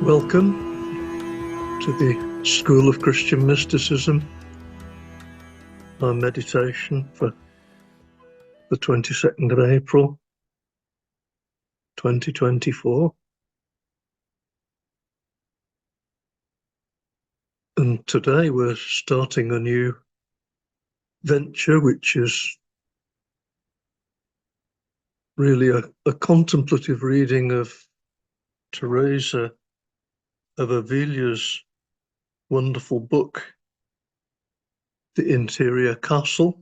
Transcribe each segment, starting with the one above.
Welcome to the School of Christian Mysticism, our meditation for the 22nd of April, 2024. And today we're starting a new venture, which is really a contemplative reading of Teresa of Avila's wonderful book, The Interior Castle.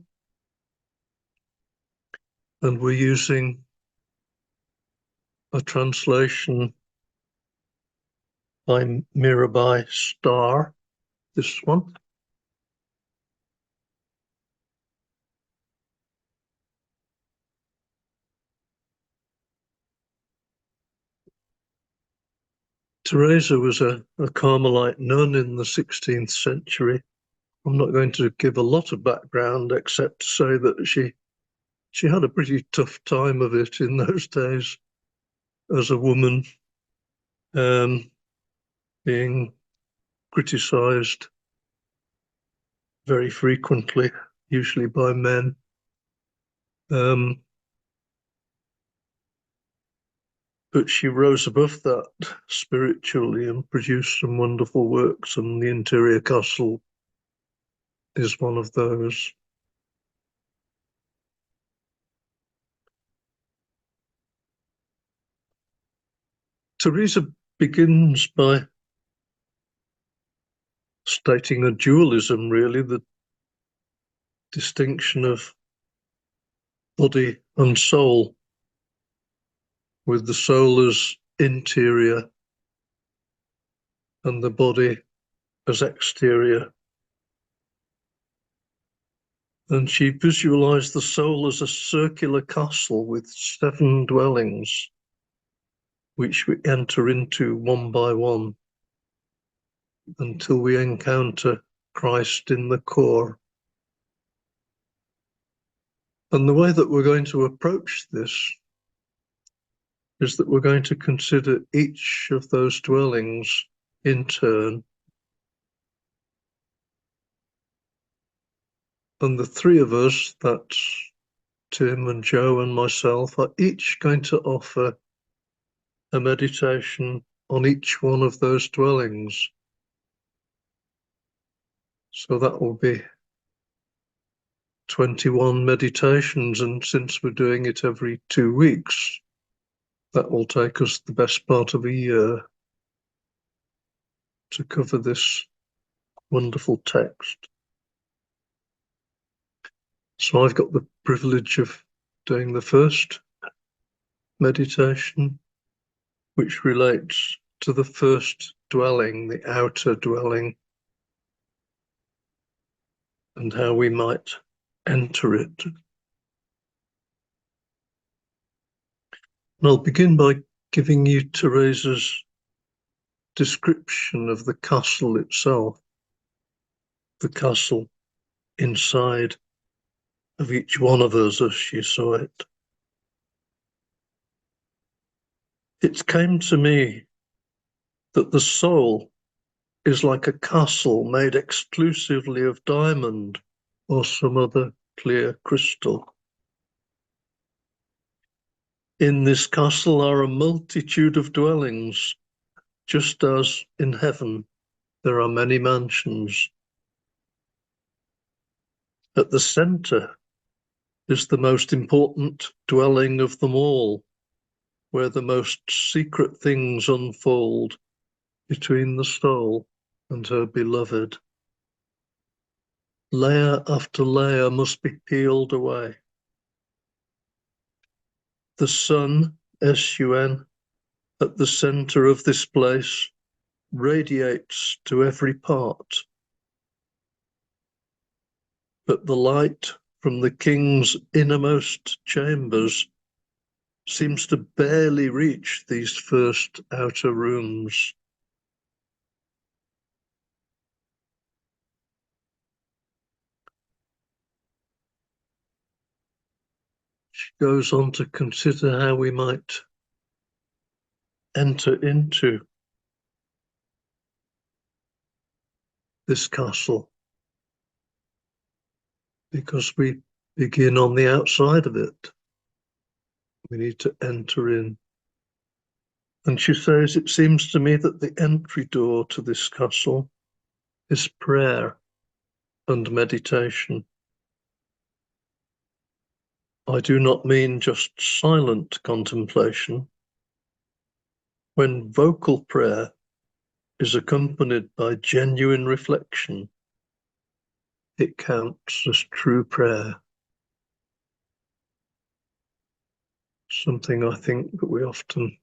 And we're using a translation by Mirabai Starr, this one. Teresa was a Carmelite nun in the 16th century. I'm not going to give a lot of background except to say that she had a pretty tough time of it in those days as a woman, being criticised very frequently, usually by men. But she rose above that spiritually and produced some wonderful works, and The Interior Castle is one of those. Teresa begins by stating a dualism, really, the distinction of body and soul, with the soul as interior and the body as exterior. And she visualized the soul as a circular castle with 7 dwellings, which we enter into one by one until we encounter Christ in the core. And the way that we're going to approach this is that we're going to consider each of those dwellings in turn. And the 3 of us, that's Tim and Joe and myself, are each going to offer a meditation on each one of those dwellings. So that will be 21 meditations, and since we're doing it every 2 weeks, that will take us the best part of a year to cover this wonderful text. So I've got the privilege of doing the first meditation, which relates to the first dwelling, the outer dwelling, and how we might enter it. And I'll begin by giving you Teresa's description of the castle itself, the castle inside of each one of us as she saw it. It came to me that the soul is like a castle made exclusively of diamond or some other clear crystal. In this castle are a multitude of dwellings, just as in heaven there are many mansions. At the centre is the most important dwelling of them all, where the most secret things unfold between the soul and her beloved. Layer after layer must be peeled away. The sun, S-U-N, at the centre of this place radiates to every part. But the light from the king's innermost chambers seems to barely reach these first outer rooms. She goes on to consider how we might enter into this castle, because we begin on the outside of it. We need to enter in. And she says, it seems to me that the entry door to this castle is prayer and meditation. I do not mean just silent contemplation. When vocal prayer is accompanied by genuine reflection, it counts as true prayer. Something I think that we often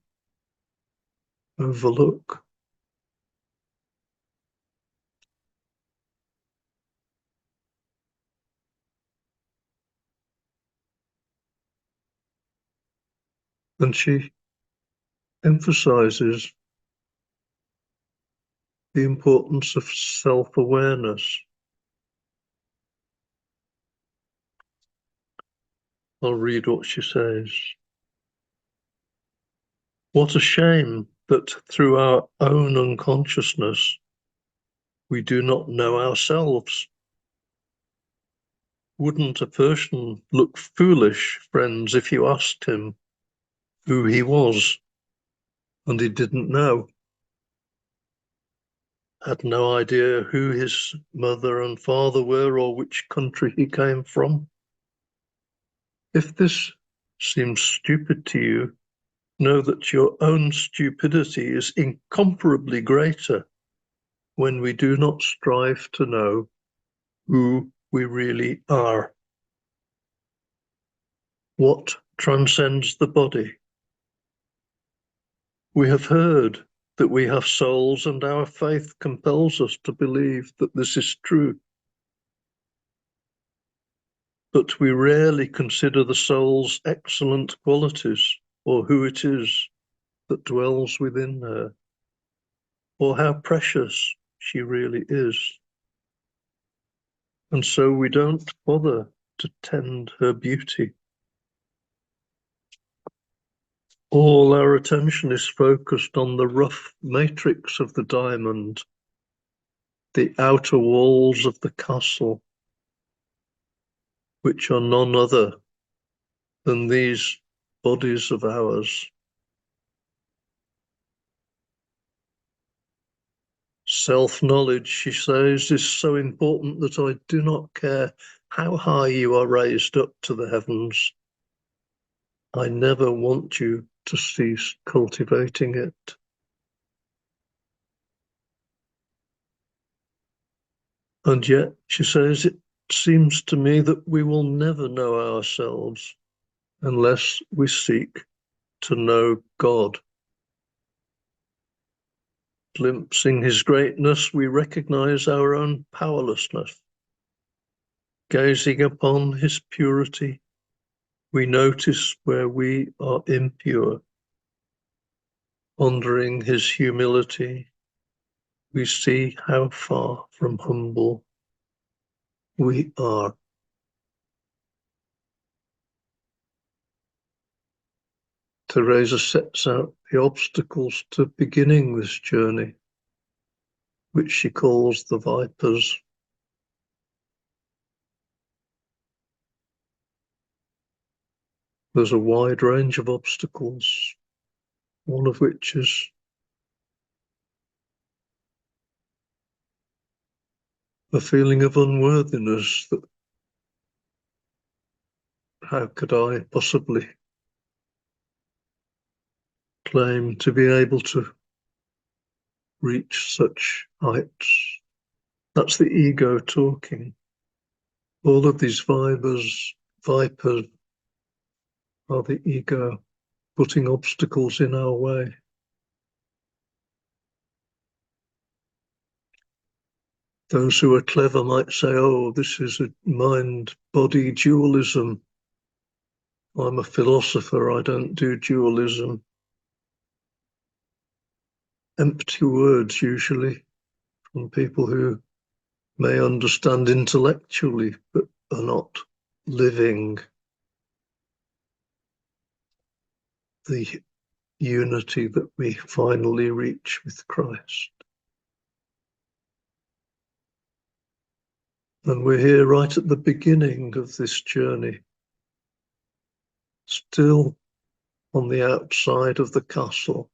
overlook. And she emphasizes the importance of self-awareness. I'll read what she says. What a shame that through our own unconsciousness, we do not know ourselves. Wouldn't a person look foolish, friends, if you asked him who he was and he didn't know? Had no idea who his mother and father were or which country he came from? If this seems stupid to you, know that your own stupidity is incomparably greater when we do not strive to know who we really are. What transcends the body? We have heard that we have souls, and our faith compels us to believe that this is true. But we rarely consider the soul's excellent qualities, or who it is that dwells within her, or how precious she really is. And so we don't bother to tend her beauty. All our attention is focused on the rough matrix of the diamond, the outer walls of the castle, which are none other than these bodies of ours. Self-knowledge, she says, is so important that I do not care how high you are raised up to the heavens. I never want you to cease cultivating it. And yet, she says, it seems to me that we will never know ourselves unless we seek to know God. Glimpsing his greatness, we recognize our own powerlessness. Gazing upon his purity, we notice where we are impure. Pondering his humility, we see how far from humble we are. Teresa sets out the obstacles to beginning this journey, which she calls the vipers. There's a wide range of obstacles, one of which is a feeling of unworthiness, that how could I possibly claim to be able to reach such heights? That's the ego talking. All of these vipers are the ego putting obstacles in our way. Those who are clever might say, oh, this is a mind-body dualism. I'm a philosopher, I don't do dualism. Empty words, usually, from people who may understand intellectually, but are not living the unity that we finally reach with Christ. And we're here right at the beginning of this journey, still on the outside of the castle.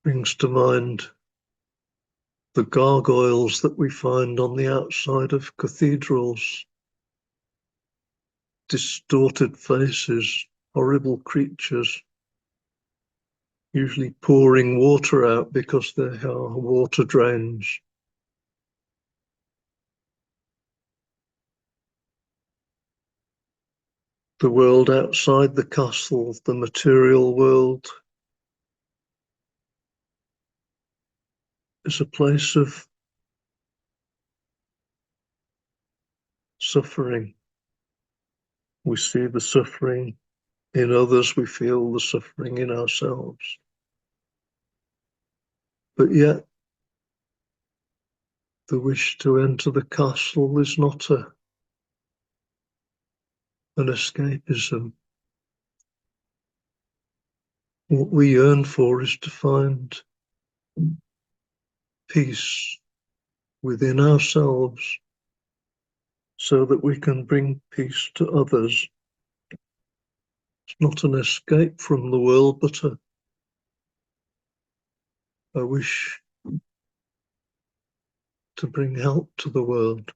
Brings to mind the gargoyles that we find on the outside of cathedrals. Distorted faces, horrible creatures, usually pouring water out because they are water drains. The world outside the castle, the material world, is a place of suffering. We see the suffering in others, we feel the suffering in ourselves. But yet, the wish to enter the castle is not an escapism. What we yearn for is to find peace within ourselves so that we can bring peace to others. It's not an escape from the world, but a wish to bring help to the world.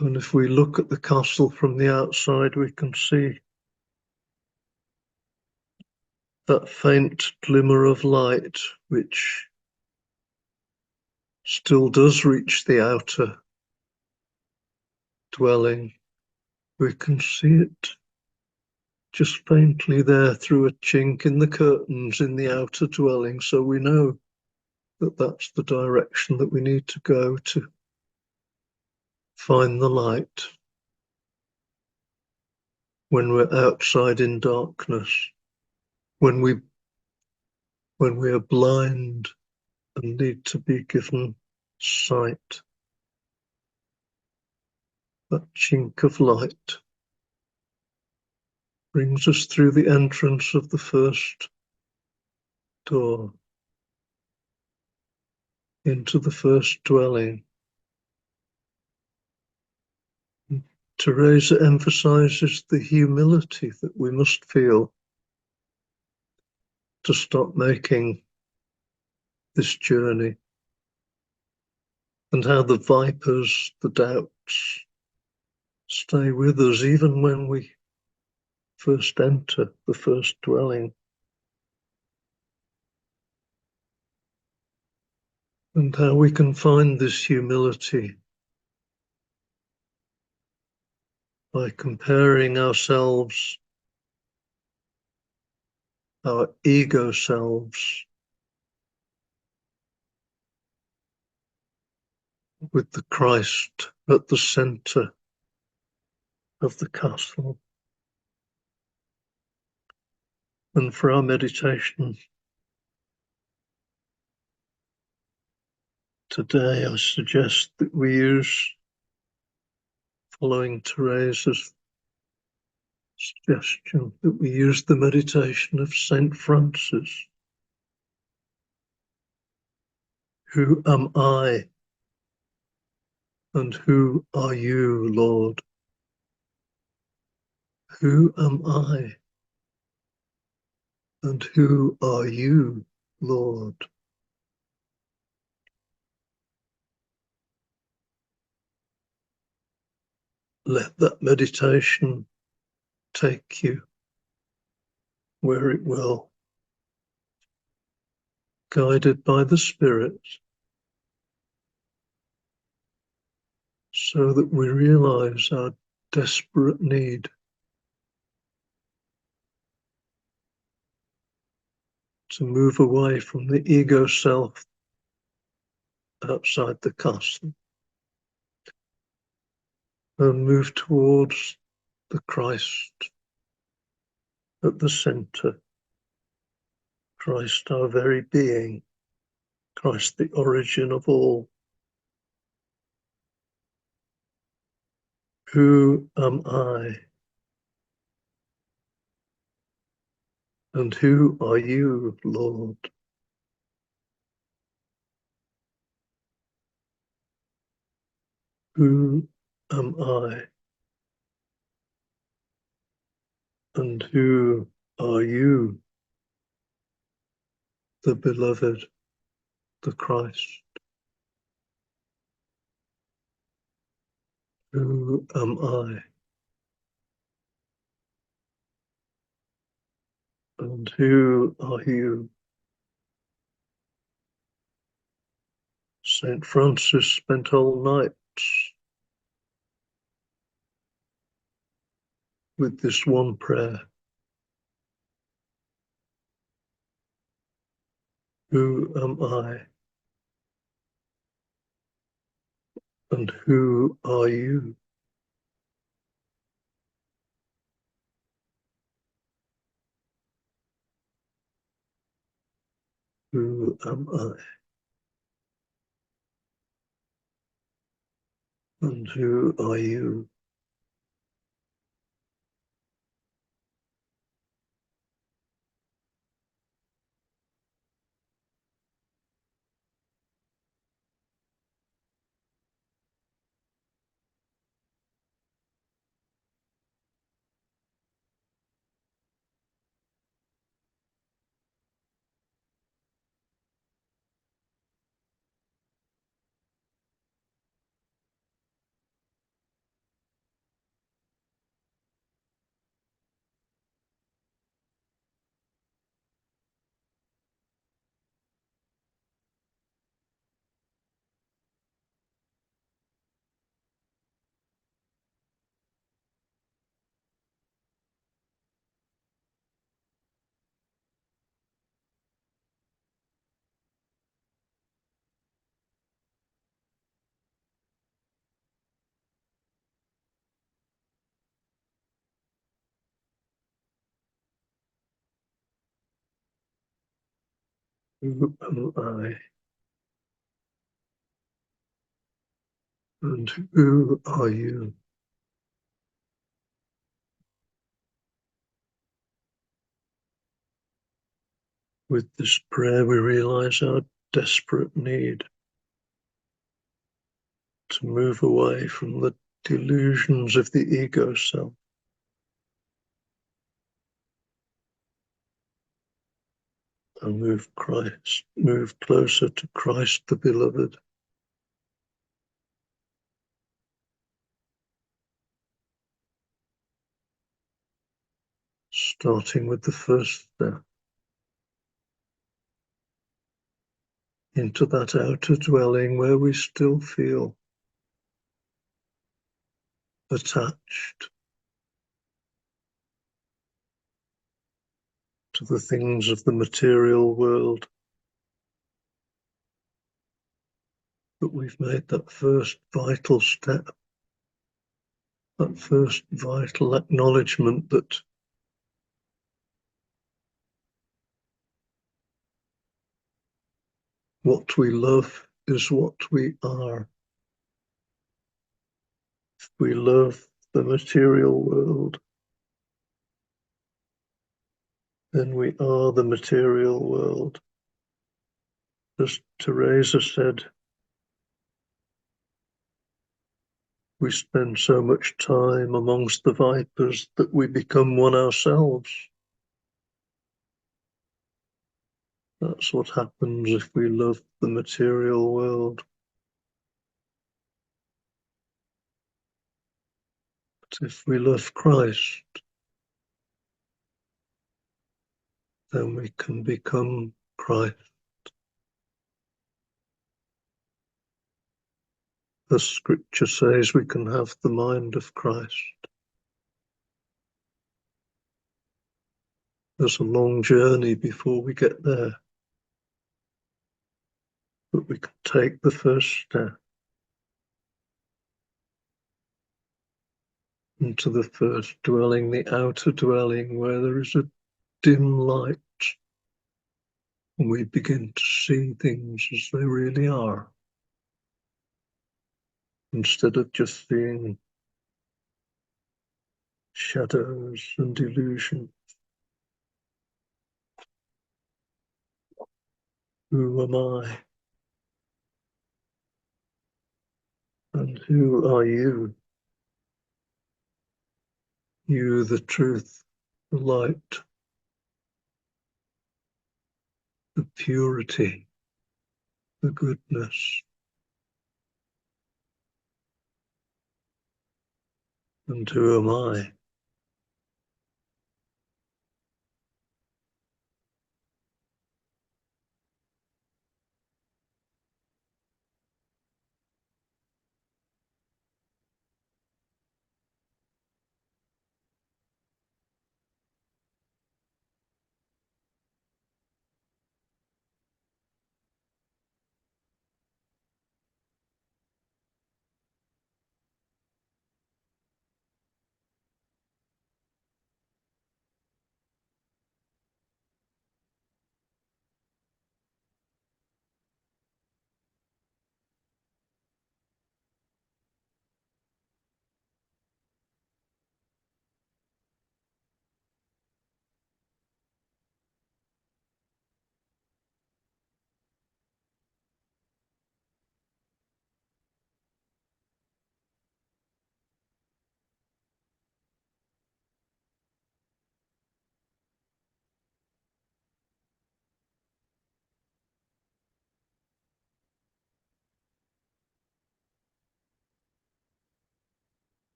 And if we look at the castle from the outside, we can see that faint glimmer of light, which still does reach the outer dwelling. We can see it just faintly there through a chink in the curtains in the outer dwelling. So we know that that's the direction that we need to go to find the light when we're outside in darkness, when we are blind and need to be given sight. That chink of light brings us through the entrance of the first door into the first dwelling. Teresa emphasizes the humility that we must feel to stop making this journey, and how the vipers, the doubts, stay with us even when we first enter the first dwelling. And how we can find this humility by comparing ourselves, our ego selves, with the Christ at the center of the castle. And for our meditation today, I suggest that we use, following Teresa's suggestion, that we use the meditation of Saint Francis. Who am I? And who are you, Lord? Who am I? And who are you, Lord? Let that meditation take you where it will, guided by the Spirit, so that we realize our desperate need to move away from the ego self outside the castle and move towards the Christ at the center, Christ our very being, Christ the origin of all. Who am I? And who are you, Lord? Who am I? And who are you, the beloved, the Christ? Who am I? And who are you? Saint Francis spent whole nights with this one prayer. Who am I? And who are you? Who am I? And who are you? Who am I? And who are you? With this prayer, we realize our desperate need to move away from the delusions of the ego self and move closer to Christ the Beloved, starting with the first step into that outer dwelling where we still feel attached to the things of the material world. But we've made that first vital step, that first vital acknowledgement that what we love is what we are. If we love the material world, then we are the material world. As Teresa said, we spend so much time amongst the vipers that we become one ourselves. That's what happens if we love the material world. But if we love Christ, then we can become Christ. The scripture says we can have the mind of Christ. There's a long journey before we get there, but we can take the first step into the first dwelling, the outer dwelling, where there is a dim light, and we begin to see things as they really are, instead of just seeing shadows and illusion. Who am I? And who are you? You, the truth, the light, the purity, the goodness. And who am I?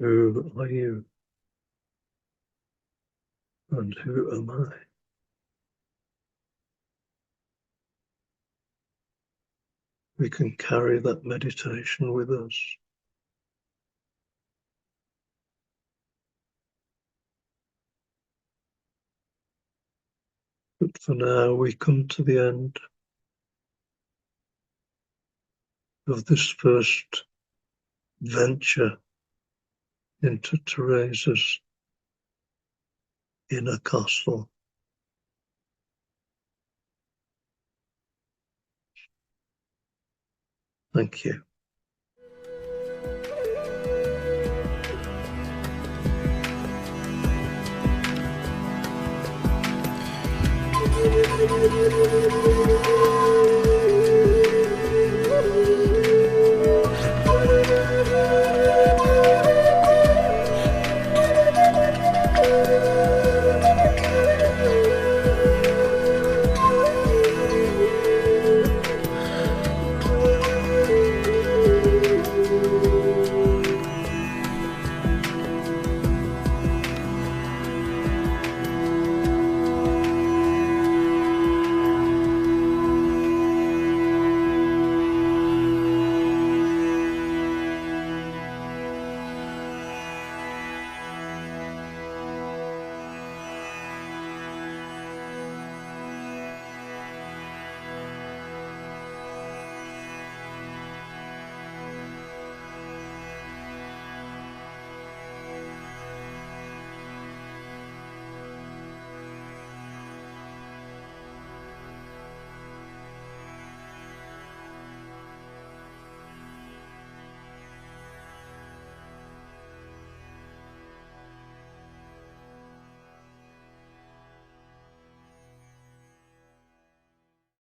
Who are you? And who am I? We can carry that meditation with us. But for now, we come to the end of this first venture into Teresa's inner castle. Thank you. Thank you.